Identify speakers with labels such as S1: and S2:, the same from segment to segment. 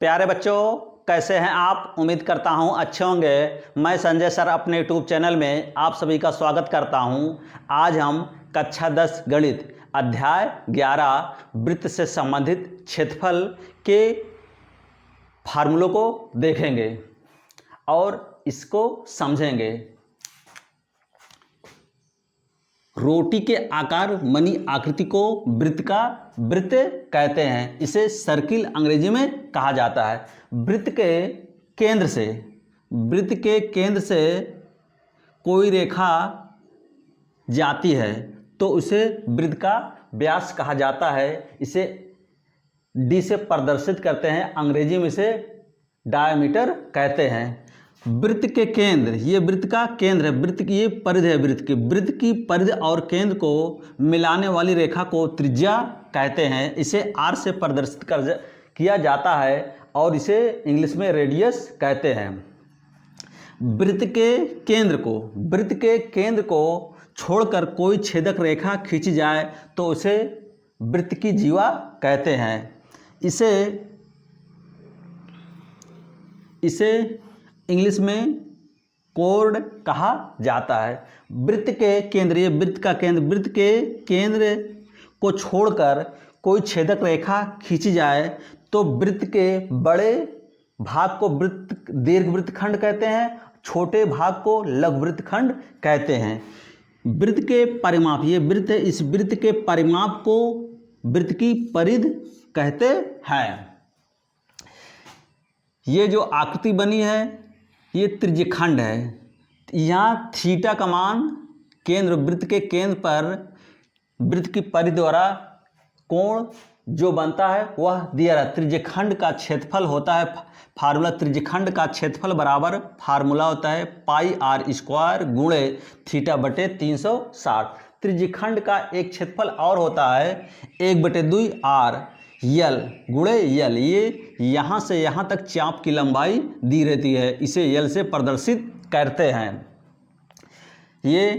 S1: प्यारे बच्चों, कैसे हैं आप? उम्मीद करता हूं अच्छे होंगे। मैं संजय सर अपने यूट्यूब चैनल में आप सभी का स्वागत करता हूं। आज हम कक्षा 10 गणित अध्याय 11 वृत्त से संबंधित क्षेत्रफल के फार्मूलों को देखेंगे और इसको समझेंगे। रोटी के आकार मनी आकृति को वृत्त कहते हैं। इसे सर्किल अंग्रेजी में कहा जाता है। वृत्त के केंद्र से कोई रेखा जाती है तो उसे वृत्त का व्यास कहा जाता है। इसे डी से प्रदर्शित करते हैं, अंग्रेजी में इसे डायमीटर कहते हैं। वृत्त के केंद्र, ये वृत्त का केंद्र है, वृत्त की ये परिधि है। वृत्त की परिधि और केंद्र को मिलाने वाली रेखा को त्रिज्या कहते हैं। इसे आर से प्रदर्शित किया जाता है और इसे इंग्लिश में रेडियस कहते हैं। वृत्त के केंद्र को छोड़कर कोई छेदक रेखा खींची जाए तो उसे वृत्त की जीवा कहते हैं। इसे इंग्लिश में कोर्ड कहा जाता है। वृत्त के केंद्र को छोड़कर कोई छेदक रेखा खींची जाए तो वृत्त के बड़े भाग को दीर्घवृत्तखंड कहते हैं, छोटे भाग को लघुवृत्तखंड कहते हैं। वृत्त के परिमाप, ये वृत्त है, इस वृत्त के परिमाप को वृत्त की परिधि कहते हैं। ये जो आकृति बनी है ये त्रिज्यखंड है। यहाँ थीटा का मान वृत्त के केंद्र पर वृत्त की परिधि द्वारा कोण जो बनता है वह दिया रहा। त्रिज्यखंड का क्षेत्रफल होता है फार्मूला, त्रिज्यखंड का क्षेत्रफल बराबर फार्मूला होता है पाई आर स्क्वायर गुणे थीटा बटे 360। त्रिज्यखंड का एक क्षेत्रफल और होता है 1/2 आर यल गुणे यल। ये यहाँ से यहाँ तक चाप की लंबाई दी रहती है, इसे यल से प्रदर्शित करते हैं। ये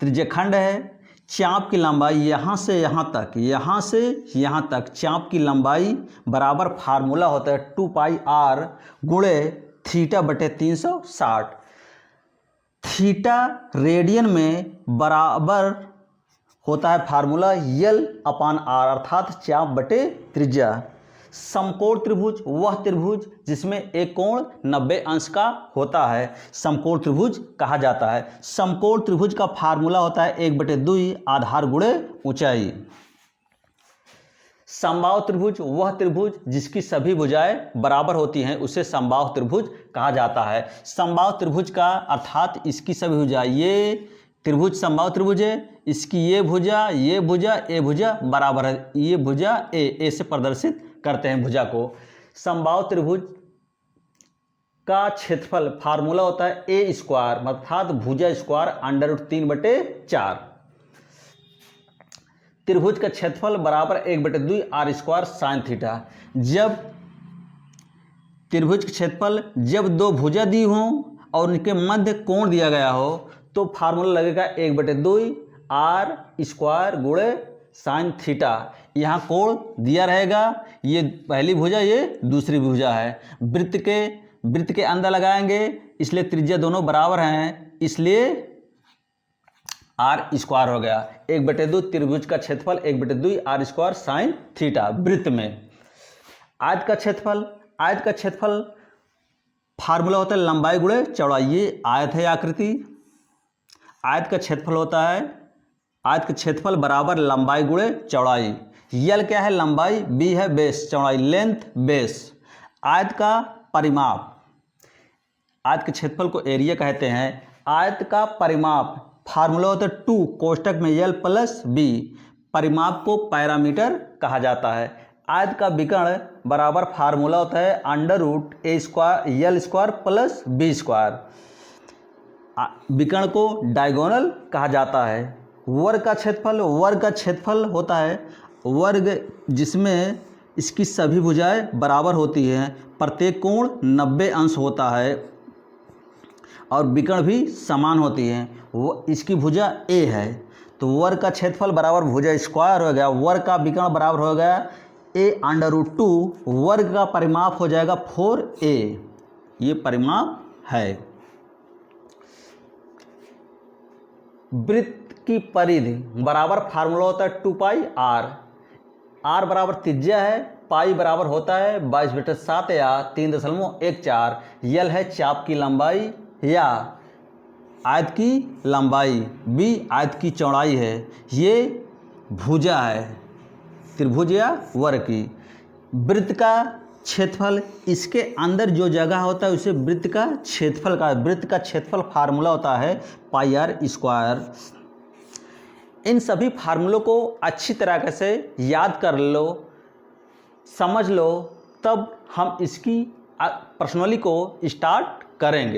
S1: त्रिज्यखंड है। चाप की लंबाई यहाँ से यहाँ तक चाप की लंबाई बराबर फार्मूला होता है 2 पाई आर गुणे थीटा बटे 360। थीटा रेडियन में बराबर होता है फार्मूला यल अपान आर अर्थात चाप बटे त्रिज्या। समकोण त्रिभुज वह त्रिभुज जिसमें एक कोण 90 अंश का होता है समकोण त्रिभुज कहा जाता है। समकोण त्रिभुज का फार्मूला होता है 1/2 आधार गुणे ऊंचाई। समबाहु त्रिभुज वह त्रिभुज जिसकी सभी भुजाएं बराबर होती हैं उसे समबाहु त्रिभुज कहा जाता है। समबाहु त्रिभुज का अर्थात इसकी सभी भुजा, ये त्रिभुज समबाहु त्रिभुज है, इसकी ये भुजा बराबर है। ये भुजा ए से प्रदर्शित करते हैं भुजा को। समबाहु त्रिभुज का क्षेत्रफल फार्मूला होता है ए स्क्वायर अर्थात भुजा स्क्वायर √3/4। त्रिभुज का क्षेत्रफल बराबर 1/2 आर स्क्वायर साइन थीटा। जब त्रिभुज का क्षेत्रफल जब दो भुजा दी हो और उनके मध्य कोण दिया गया हो तो फार्मूला लगेगा 1/2 आर स्क्वायर गुणे साइन थीटा। यहाँ कोण दिया रहेगा, ये पहली भुजा ये दूसरी भुजा है। वृत्त के अंदर लगाएंगे इसलिए त्रिज्या दोनों बराबर हैं, इसलिए आर स्क्वायर हो गया। 1/2 त्रिभुज का क्षेत्रफल 1/2 आर स्क्वायर साइन थीटा। वृत्त में आयत का क्षेत्रफल फार्मूला होता है लंबाई गुणे चौड़ाई। ये आयत है आकृति, आयत का क्षेत्रफल होता है, आयत का क्षेत्रफल बराबर लंबाई गुणे चौड़ाई। यल क्या है? लंबाई, बी है बेस, चौड़ाई लेंथ बेस। आयत का परिमाप, आयत के क्षेत्रफल को एरिया कहते हैं। आयत का परिमाप फार्मूला होता है 2 कोष्टक में यल प्लस बी। परिमाप को पैरामीटर कहा जाता है। आयत का विकर्ण बराबर फार्मूला होता है √a स्क्वायर यल स्क्वायर प्लस बी स्क्वायर। विकर्ण को डायगोनल कहा जाता है। वर्ग का क्षेत्रफल होता है वर्ग जिसमें इसकी सभी भुजाएं बराबर होती हैं, प्रत्येक कोण 90 अंश होता है और विकर्ण भी समान होती हैं। वो इसकी भुजा ए है तो वर्ग का क्षेत्रफल बराबर भुजा स्क्वायर हो गया, वर्ग का विकर्ण बराबर हो गया a/√2 वर्ग का परिमाप हो जाएगा 4a, ये परिमाप है। वृत्त की परिधि बराबर फार्मूला होता है 2πr, r बराबर त्रिज्या है, पाई बराबर होता है 22/7 या 3.14, यल है चाप की लंबाई या आयत की लंबाई, b आयत की चौड़ाई है, ये भुजा है त्रिभुज या वर्ग की। वृत्त का क्षेत्रफल, इसके अंदर जो जगह होता है उसे वृत्त का क्षेत्रफल का, वृत्त का क्षेत्रफल फार्मूला होता है πr²। इन सभी फार्मूलों को अच्छी तरह से याद कर लो, समझ लो, तब हम इसकी प्रश्नावली को स्टार्ट करेंगे।